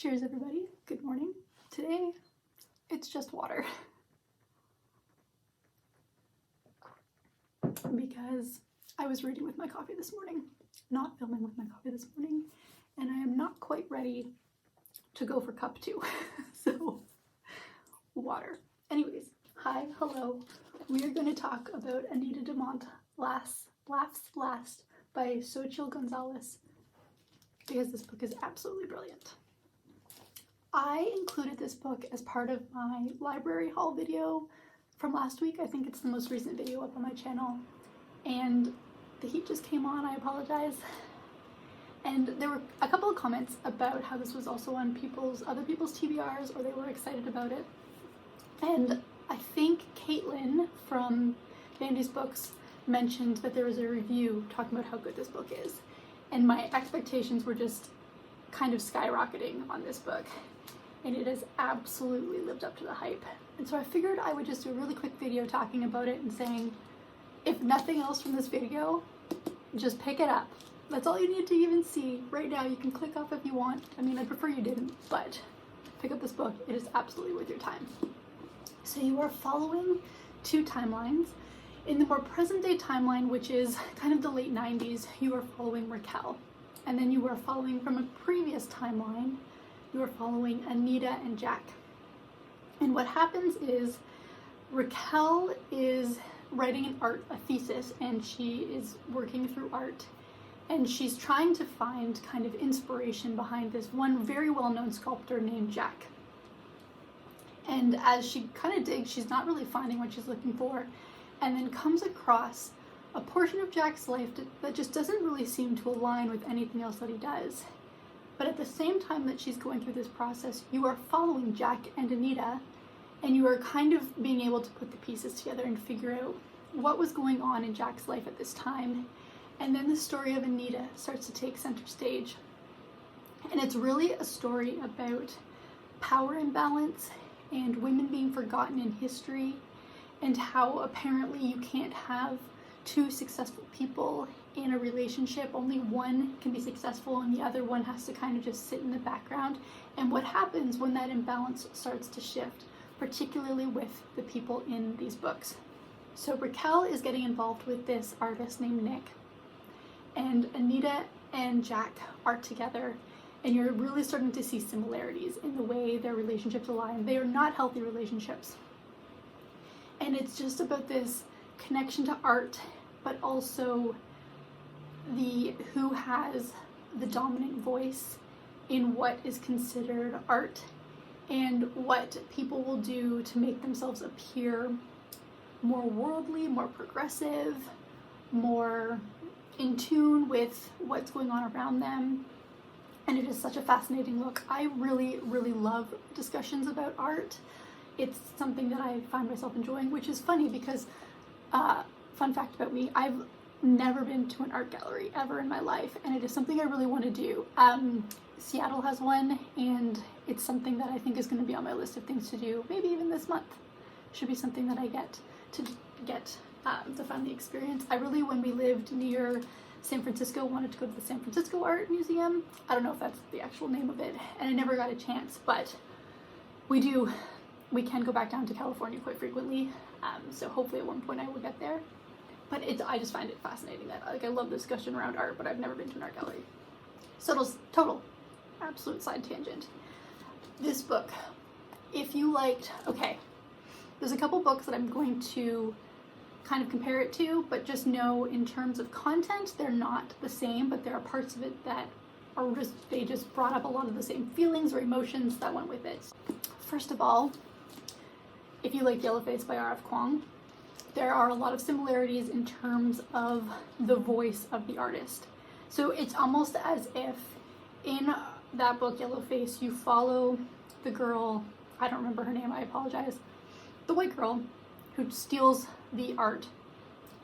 Cheers everybody, good morning. Today, it's just water. Because I was reading with my coffee this morning, not filming with my coffee this morning, and I am not quite ready to go for cup 2. So, water. Anyways, hi, hello. We are going to talk about Anita de Monte, Laughs Last by Xochitl Gonzalez, because this book is absolutely brilliant. I included this book as part of my library haul video from last week. I think it's the most recent video up on my channel, and the heat just came on, I apologize. And there were a couple of comments about how this was also on other people's TBRs, or they were excited about it. And I think Caitlin from Vandy's Books mentioned that there was a review talking about how good this book is. And my expectations were just kind of skyrocketing on this book. And it has absolutely lived up to the hype. And so I figured I would just do a really quick video talking about it and saying, if nothing else from this video, just pick it up. That's all you need to even see. Right now, you can click off if you want. I mean, I prefer you didn't, but pick up this book. It is absolutely worth your time. So you are following two timelines. In the more present day timeline, which is kind of the late 90s, you are following Raquel. And then you are following from a previous timeline, you are following Anita and Jack. And what happens is Raquel is writing a thesis, and she is working through art. And she's trying to find kind of inspiration behind this one very well-known sculptor named Jack. And as she kind of digs, she's not really finding what she's looking for, and then comes across a portion of Jack's life that just doesn't really seem to align with anything else that he does. But at the same time that she's going through this process, you are following Jack and Anita, and you are kind of being able to put the pieces together and figure out what was going on in Jack's life at this time. And then the story of Anita starts to take center stage. And it's really a story about power imbalance and women being forgotten in history, and how apparently you can't have two successful people in a relationship. Only one can be successful and the other one has to kind of just sit in the background, and what happens when that imbalance starts to shift, particularly with the people in these books. So Raquel is getting involved with this artist named Nick, and Anita and Jack are together, and you're really starting to see similarities in the way their relationships align. They are not healthy relationships. And it's just about this connection to art, but also who has the dominant voice in what is considered art, and what people will do to make themselves appear more worldly, more progressive, more in tune with what's going on around them. And it is such a fascinating look. I really, really love discussions about art. It's something that I find myself enjoying, which is funny because, fun fact about me, I've never been to an art gallery ever in my life, and it is something I really want to do. Seattle has one, and it's something that I think is going to be on my list of things to do, maybe even this month. Should be something that I get to finally experience. I really, when we lived near San Francisco, wanted to go to the San Francisco Art Museum. I don't know if that's the actual name of it, and I never got a chance, but we can go back down to California quite frequently, so hopefully at one point I will get there. But I just find it fascinating that, I love the discussion around art, but I've never been to an art gallery. So total, absolute side tangent. This book, if you liked, okay, there's a couple books that I'm going to kind of compare it to, but just know in terms of content, they're not the same, but there are parts of it that they just brought up a lot of the same feelings or emotions that went with it. First of all, if you like Yellowface by R.F. Kuang, there are a lot of similarities in terms of the voice of the artist. So it's almost as if in that book, Yellowface, you follow the girl, I don't remember her name, I apologize, the white girl who steals the art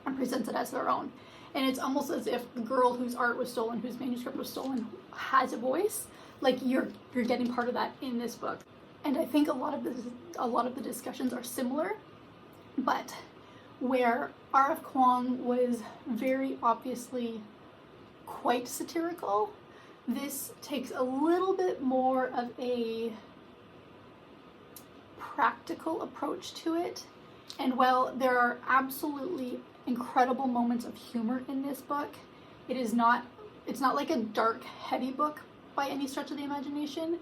and presents it as their own. And it's almost as if the girl whose art was stolen, whose manuscript was stolen, has a voice. Like you're getting part of that in this book. And I think a lot of the discussions are similar, but where R.F. Kuang was very obviously quite satirical, This takes a little bit more of a practical approach to it. And while there are absolutely incredible moments of humor in this book, it's not like a dark, heady book by any stretch of the imagination.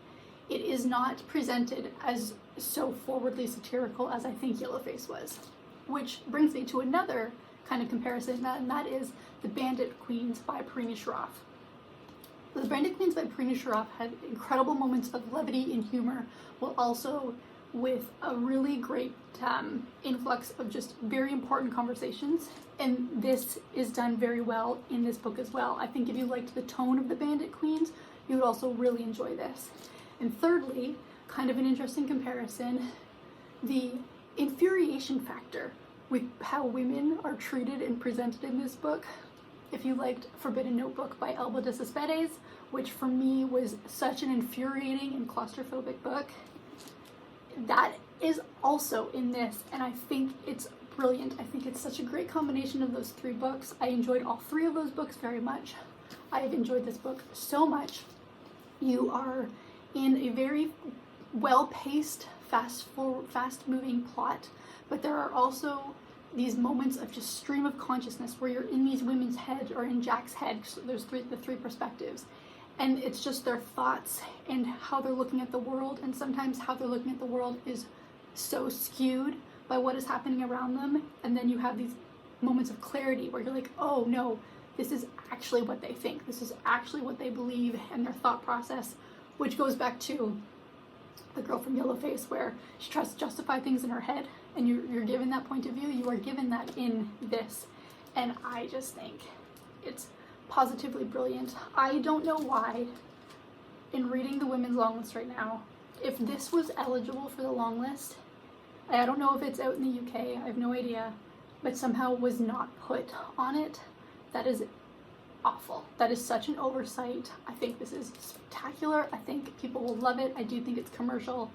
It is not presented as so forwardly satirical as I think Yellowface was. Which brings me to another kind of comparison, and that is The Bandit Queens by Parina Shroff. The Bandit Queens by Parina Shroff had incredible moments of levity and humor, while also with a really great influx of just very important conversations. And this is done very well in this book as well. I think if you liked the tone of The Bandit Queens, you would also really enjoy this. And thirdly, kind of an interesting comparison, the infuriation factor with how women are treated and presented in this book. If you liked Forbidden Notebook by Elba de Cespedes, which for me was such an infuriating and claustrophobic book, that is also in this, and I think it's brilliant. I think it's such a great combination of those three books. I enjoyed all three of those books very much. I have enjoyed this book so much. You are in a very well-paced, fast-moving plot, but there are also these moments of just stream of consciousness where you're in these women's heads or in Jack's head. So there's the three perspectives, and it's just their thoughts and how they're looking at the world, and sometimes how they're looking at the world is so skewed by what is happening around them, and then you have these moments of clarity where you're like, oh no, this is actually what they think, this is actually what they believe, and their thought process, which goes back to the girl from Yellowface, where she tries to justify things in her head, and you're given that point of view. You are given that in this, and I just think it's positively brilliant. I don't know why, in reading the women's long list right now, if this was eligible for the long list, I don't know if it's out in the UK, I have no idea, but somehow was not put on it. That is awful. That is such an oversight. I think this is spectacular. I think people will love it. I do think it's commercial,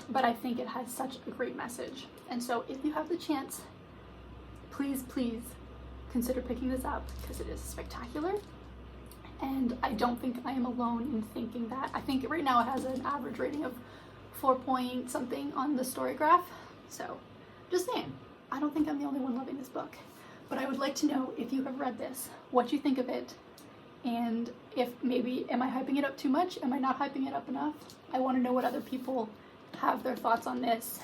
but I think it has such a great message. And so if you have the chance, please consider picking this up, because it is spectacular. And I don't think I am alone in thinking that. I think right now it has an average rating of 4 point something on the Storygraph. So just saying, I don't think I'm the only one loving this book. But I would like to know, if you have read this, what you think of it, and if maybe, am I hyping it up too much? Am I not hyping it up enough? I want to know what other people have their thoughts on this,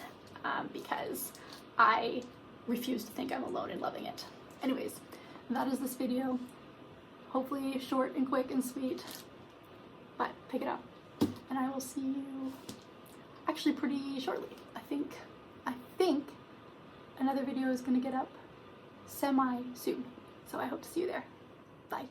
because I refuse to think I'm alone in loving it. Anyways, that is this video. Hopefully short and quick and sweet, but pick it up. And I will see you actually pretty shortly. I think another video is going to get up semi soon. So I hope to see you there. Bye.